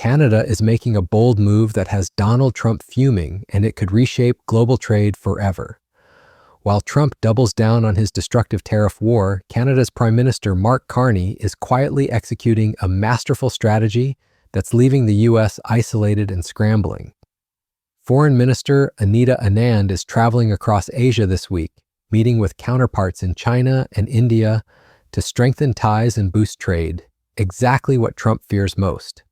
Canada is making a bold move that has Donald Trump fuming, and it could reshape global trade forever. While Trump doubles down on his destructive tariff war, Canada's Prime Minister Mark Carney is quietly executing a masterful strategy that's leaving the U.S. isolated and scrambling. Foreign Minister Anita Anand is traveling across Asia this week, meeting with counterparts in China and India to strengthen ties and boost trade, exactly what Trump fears most.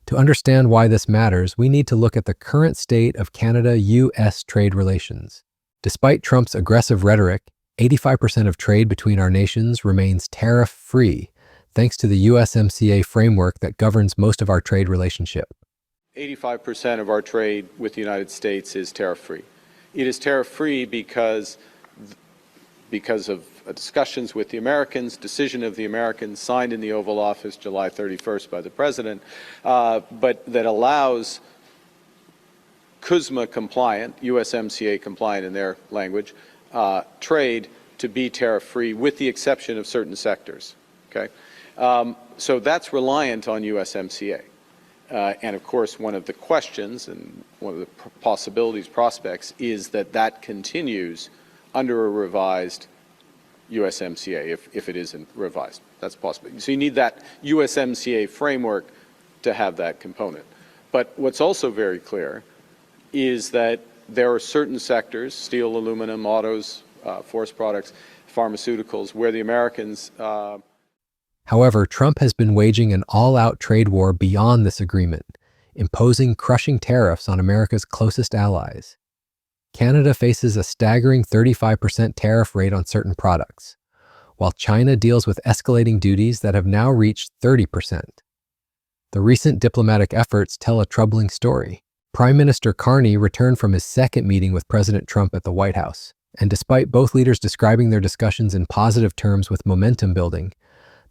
To understand why this matters, we need to look at the current state of Canada-U.S. trade relations. Despite Trump's aggressive rhetoric, 85% of trade between our nations remains tariff-free, thanks to the USMCA framework that governs most of our trade relationship. 85% of our trade with the United States is tariff-free. It is tariff-free because of discussions with the Americans, decision of the Americans, signed in the Oval Office July 31st by the President, but that allows CUSMA compliant, USMCA compliant in their language, trade to be tariff-free with the exception of certain sectors. Okay, so that's reliant on USMCA. And of course, one of the questions and one of the possibilities, prospects, is that that continues under a revised USMCA, if it isn't revised. That's possible. So you need that USMCA framework to have that component. But what's also very clear is that there are certain sectors, steel, aluminum, autos, forest products, pharmaceuticals, where the Americans... However, Trump has been waging an all-out trade war beyond this agreement, imposing crushing tariffs on America's closest allies. Canada faces a staggering 35% tariff rate on certain products, while China deals with escalating duties that have now reached 30%. The recent diplomatic efforts tell a troubling story. Prime Minister Carney returned from his second meeting with President Trump at the White House, and despite both leaders describing their discussions in positive terms with momentum building,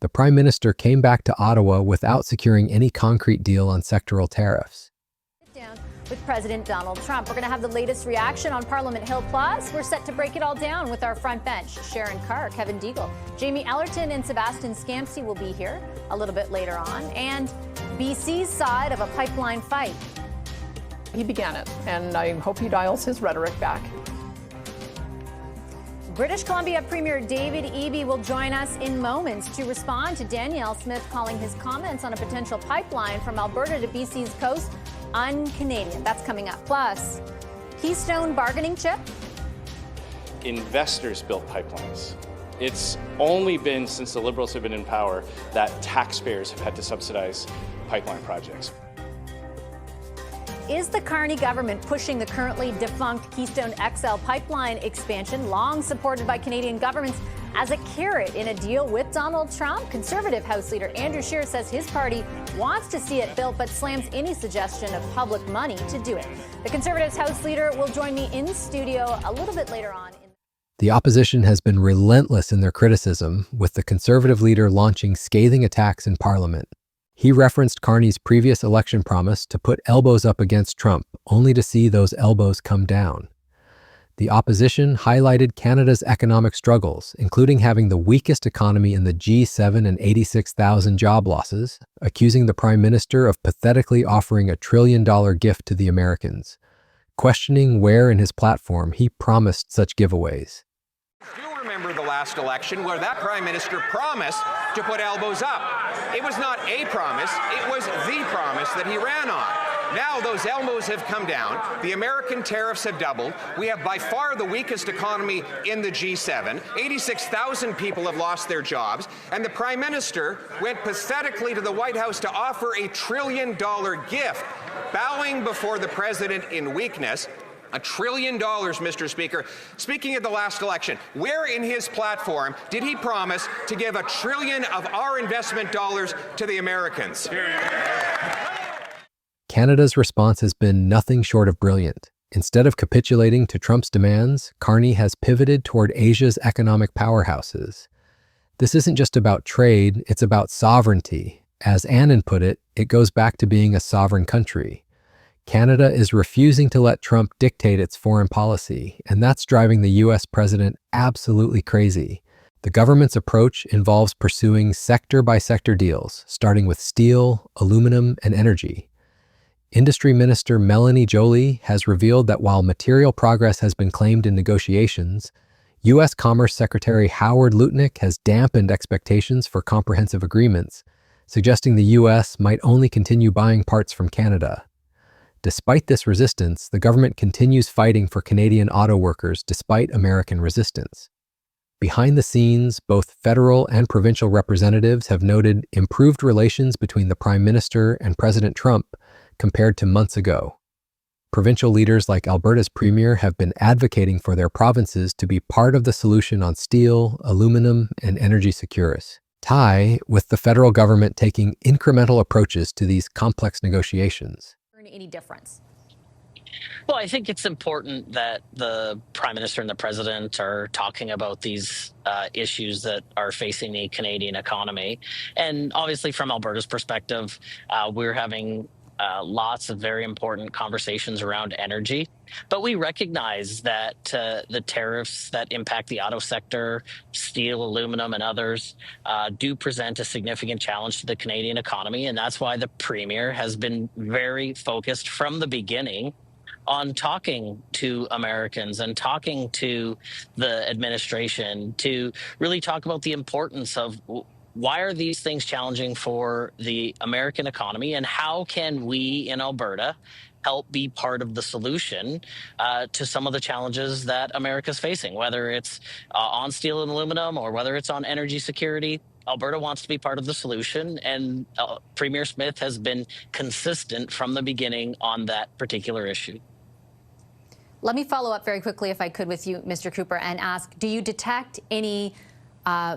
the Prime Minister came back to Ottawa without securing any concrete deal on sectoral tariffs. With President Donald Trump, we're going to have the latest reaction on Parliament Hill Plus. We're set to break it all down with our front bench. Sharon Carr, Kevin Deagle, Jamie Ellerton, and Sebastian Scampsey will be here a little bit later on. And BC's side of a pipeline fight. He began it, and I hope he dials his rhetoric back. British Columbia Premier David Eby will join us in moments to respond to Danielle Smith calling his comments on a potential pipeline from Alberta to BC's coast un-Canadian. That's coming up. Plus, Keystone bargaining chip. Investors built pipelines. It's only been since the Liberals have been in power that taxpayers have had to subsidize pipeline projects. Is the Carney government pushing the currently defunct Keystone XL pipeline expansion, long supported by Canadian governments, as a carrot in a deal with Donald Trump? Conservative House Leader Andrew Scheer says his party wants to see it built, but slams any suggestion of public money to do it. The Conservatives House Leader will join me in studio a little bit later on. The opposition has been relentless in their criticism, with the Conservative leader launching scathing attacks in Parliament. He referenced Carney's previous election promise to put elbows up against Trump, only to see those elbows come down. The opposition highlighted Canada's economic struggles, including having the weakest economy in the G7 and 86,000 job losses, accusing the Prime Minister of pathetically offering a $1 trillion gift to the Americans, questioning where in his platform he promised such giveaways. You'll remember the last election where that Prime Minister promised to put elbows up. It was not a promise, it was the promise that he ran on. Now those elbows have come down, the American tariffs have doubled, we have by far the weakest economy in the G7, 86,000 people have lost their jobs, and the Prime Minister went pathetically to the White House to offer a $1 trillion gift, bowing before the President in weakness. $1 trillion, Mr. Speaker. Speaking of the last election, where in his platform did he promise to give $1 trillion of our investment dollars to the Americans? Canada's response has been nothing short of brilliant. Instead of capitulating to Trump's demands, Carney has pivoted toward Asia's economic powerhouses. This isn't just about trade, it's about sovereignty. As Annan put it, it goes back to being a sovereign country. Canada is refusing to let Trump dictate its foreign policy, and that's driving the U.S. president absolutely crazy. The government's approach involves pursuing sector-by-sector deals, starting with steel, aluminum, and energy. Industry Minister Melanie Joly has revealed that while material progress has been claimed in negotiations, U.S. Commerce Secretary Howard Lutnick has dampened expectations for comprehensive agreements, suggesting the U.S. might only continue buying parts from Canada. Despite this resistance, the government continues fighting for Canadian auto workers despite American resistance. Behind the scenes, both federal and provincial representatives have noted improved relations between the Prime Minister and President Trump compared to months ago. Provincial leaders like Alberta's Premier have been advocating for their provinces to be part of the solution on steel, aluminum, and energy security, with the federal government taking incremental approaches to these complex negotiations. Any difference? Well, I think it's important that the Prime Minister and the President are talking about these issues that are facing the Canadian economy. And obviously, from Alberta's perspective, we're having lots of very important conversations around energy. But we recognize that the tariffs that impact the auto sector, steel, aluminum, and others do present a significant challenge to the Canadian economy. And that's why the Premier has been very focused from the beginning on talking to Americans and talking to the administration to really talk about the importance of why are these things challenging for the American economy, and how can we in Alberta help be part of the solution to some of the challenges that America's facing, whether it's on steel and aluminum or whether it's on energy security. Alberta wants to be part of the solution, and Premier Smith has been consistent from the beginning on that particular issue. Let me follow up very quickly, if I could, with you, Mr. Cooper, and ask, do you detect any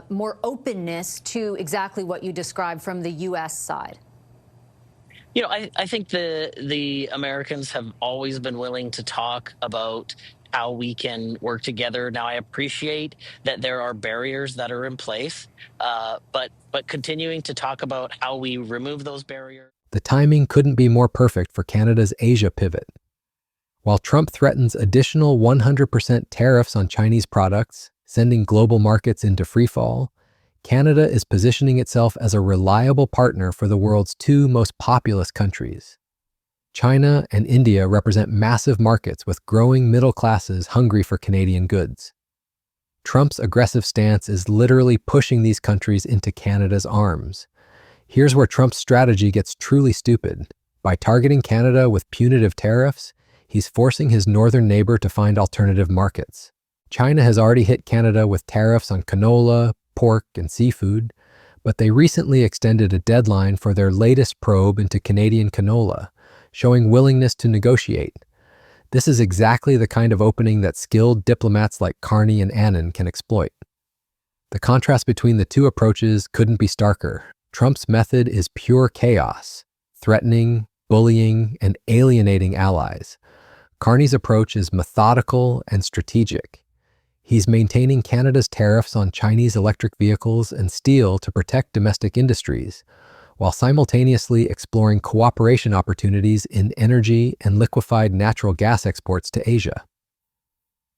more openness to exactly what you described from the U.S. side? You know, I think the Americans have always been willing to talk about how we can work together. Now, I appreciate that there are barriers that are in place, but continuing to talk about how we remove those barriers. The timing couldn't be more perfect for Canada's Asia pivot. While Trump threatens additional 100% tariffs on Chinese products, sending global markets into freefall, Canada is positioning itself as a reliable partner for the world's two most populous countries. China and India represent massive markets with growing middle classes hungry for Canadian goods. Trump's aggressive stance is literally pushing these countries into Canada's arms. Here's where Trump's strategy gets truly stupid. By targeting Canada with punitive tariffs, he's forcing his northern neighbor to find alternative markets. China has already hit Canada with tariffs on canola, pork, and seafood, but they recently extended a deadline for their latest probe into Canadian canola, showing willingness to negotiate. This is exactly the kind of opening that skilled diplomats like Carney and Annan can exploit. The contrast between the two approaches couldn't be starker. Trump's method is pure chaos, threatening, bullying, and alienating allies. Carney's approach is methodical and strategic. He's maintaining Canada's tariffs on Chinese electric vehicles and steel to protect domestic industries, while simultaneously exploring cooperation opportunities in energy and liquefied natural gas exports to Asia.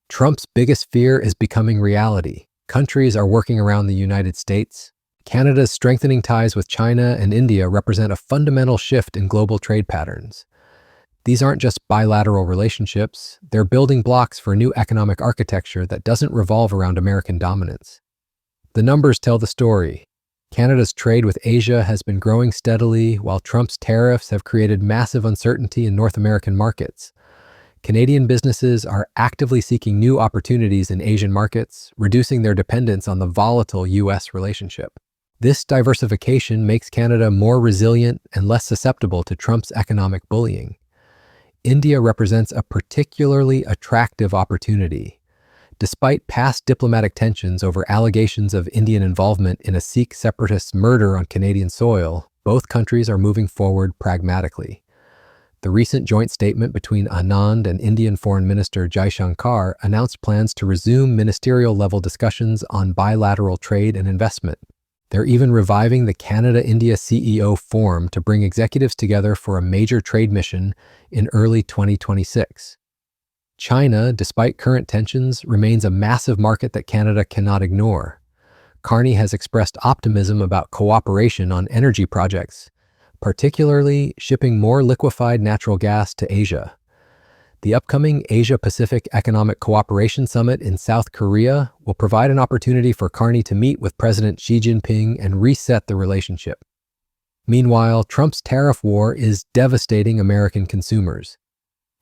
Trump's biggest fear is becoming reality. Countries are working around the United States. Canada's strengthening ties with China and India represent a fundamental shift in global trade patterns. These aren't just bilateral relationships, they're building blocks for a new economic architecture that doesn't revolve around American dominance. The numbers tell the story. Canada's trade with Asia has been growing steadily, while Trump's tariffs have created massive uncertainty in North American markets. Canadian businesses are actively seeking new opportunities in Asian markets, reducing their dependence on the volatile U.S. relationship. This diversification makes Canada more resilient and less susceptible to Trump's economic bullying. India represents a particularly attractive opportunity. Despite past diplomatic tensions over allegations of Indian involvement in a Sikh separatist murder on Canadian soil, both countries are moving forward pragmatically. The recent joint statement between Anand and Indian Foreign Minister Jaishankar announced plans to resume ministerial-level discussions on bilateral trade and investment. They're even reviving the Canada-India CEO Forum to bring executives together for a major trade mission in early 2026. China, despite current tensions, remains a massive market that Canada cannot ignore. Carney has expressed optimism about cooperation on energy projects, particularly shipping more liquefied natural gas to Asia. The upcoming Asia-Pacific Economic Cooperation Summit in South Korea will provide an opportunity for Carney to meet with President Xi Jinping and reset the relationship. Meanwhile, Trump's tariff war is devastating American consumers.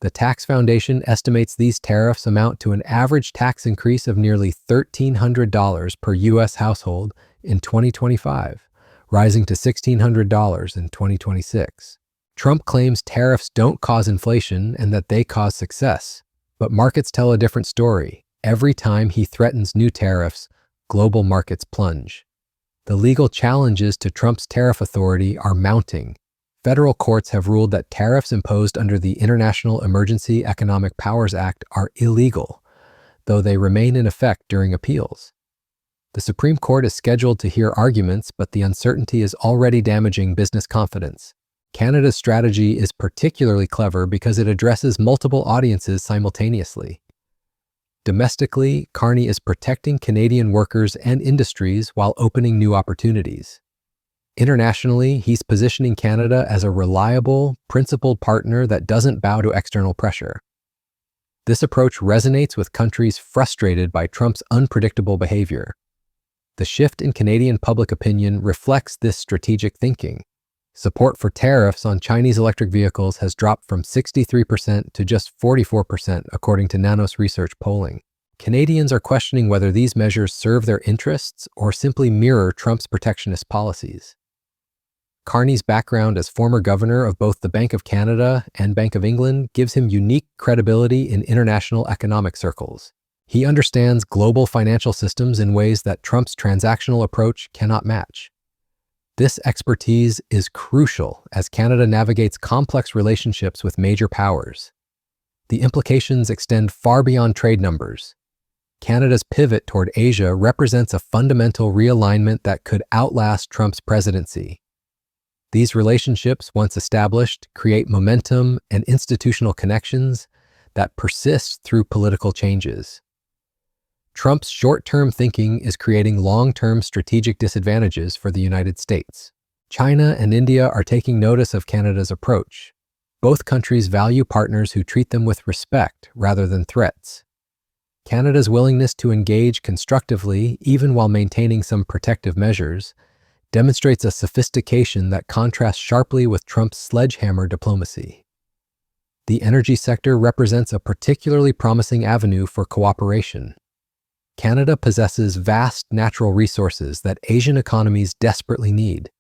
The Tax Foundation estimates these tariffs amount to an average tax increase of nearly $1,300 per U.S. household in 2025, rising to $1,600 in 2026. Trump claims tariffs don't cause inflation and that they cause success, but markets tell a different story. Every time he threatens new tariffs, global markets plunge. The legal challenges to Trump's tariff authority are mounting. Federal courts have ruled that tariffs imposed under the International Emergency Economic Powers Act are illegal, though they remain in effect during appeals. The Supreme Court is scheduled to hear arguments, but the uncertainty is already damaging business confidence. Canada's strategy is particularly clever because it addresses multiple audiences simultaneously. Domestically, Carney is protecting Canadian workers and industries while opening new opportunities. Internationally, he's positioning Canada as a reliable, principled partner that doesn't bow to external pressure. This approach resonates with countries frustrated by Trump's unpredictable behavior. The shift in Canadian public opinion reflects this strategic thinking. Support for tariffs on Chinese electric vehicles has dropped from 63% to just 44%, according to Nanos Research polling. Canadians are questioning whether these measures serve their interests or simply mirror Trump's protectionist policies. Carney's background as former governor of both the Bank of Canada and Bank of England gives him unique credibility in international economic circles. He understands global financial systems in ways that Trump's transactional approach cannot match. This expertise is crucial as Canada navigates complex relationships with major powers. The implications extend far beyond trade numbers. Canada's pivot toward Asia represents a fundamental realignment that could outlast Trump's presidency. These relationships, once established, create momentum and institutional connections that persist through political changes. Trump's short-term thinking is creating long-term strategic disadvantages for the United States. China and India are taking notice of Canada's approach. Both countries value partners who treat them with respect rather than threats. Canada's willingness to engage constructively, even while maintaining some protective measures, demonstrates a sophistication that contrasts sharply with Trump's sledgehammer diplomacy. The energy sector represents a particularly promising avenue for cooperation. Canada possesses vast natural resources that Asian economies desperately need.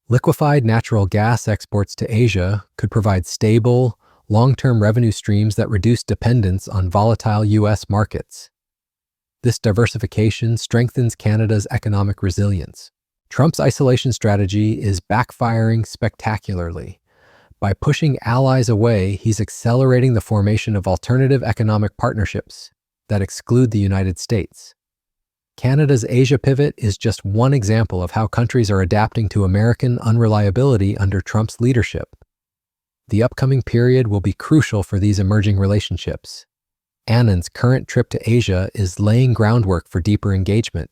Liquefied natural gas exports to Asia could provide stable, long-term revenue streams that reduce dependence on volatile U.S. markets. This diversification strengthens Canada's economic resilience. Trump's isolation strategy is backfiring spectacularly. By pushing allies away, he's accelerating the formation of alternative economic partnerships that exclude the United States. Canada's Asia pivot is just one example of how countries are adapting to American unreliability under Trump's leadership. The upcoming period will be crucial for these emerging relationships. Annan's current trip to Asia is laying groundwork for deeper engagement.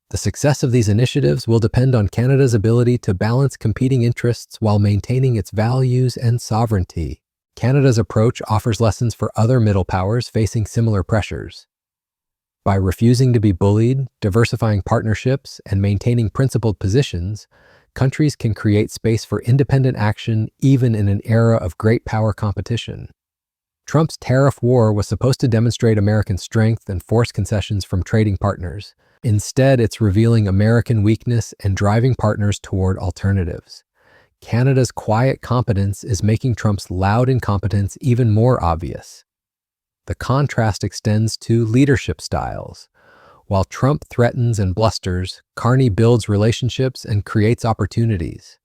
The success of these initiatives will depend on Canada's ability to balance competing interests while maintaining its values and sovereignty. Canada's approach offers lessons for other middle powers facing similar pressures. By refusing to be bullied, diversifying partnerships, and maintaining principled positions, countries can create space for independent action even in an era of great power competition. Trump's tariff war was supposed to demonstrate American strength and force concessions from trading partners. Instead, it's revealing American weakness and driving partners toward alternatives. Canada's quiet competence is making Trump's loud incompetence even more obvious. The contrast extends to leadership styles. While Trump threatens and blusters, Carney builds relationships and creates opportunities.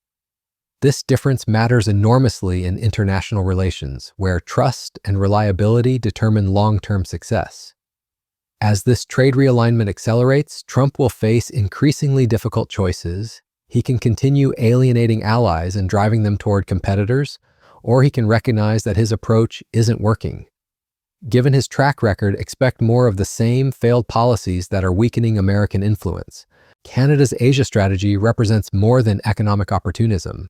This difference matters enormously in international relations, where trust and reliability determine long-term success. As this trade realignment accelerates, Trump will face increasingly difficult choices. He can continue alienating allies and driving them toward competitors, or he can recognize that his approach isn't working. Given his track record, expect more of the same failed policies that are weakening American influence. Canada's Asia strategy represents more than economic opportunism.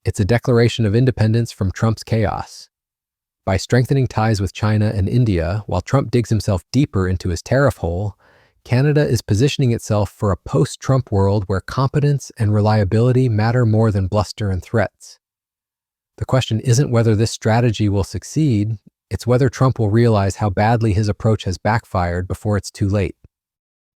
It's a declaration of independence from Trump's chaos. By strengthening ties with China and India, while Trump digs himself deeper into his tariff hole, Canada is positioning itself for a post-Trump world where competence and reliability matter more than bluster and threats. The question isn't whether this strategy will succeed, it's whether Trump will realize how badly his approach has backfired before it's too late.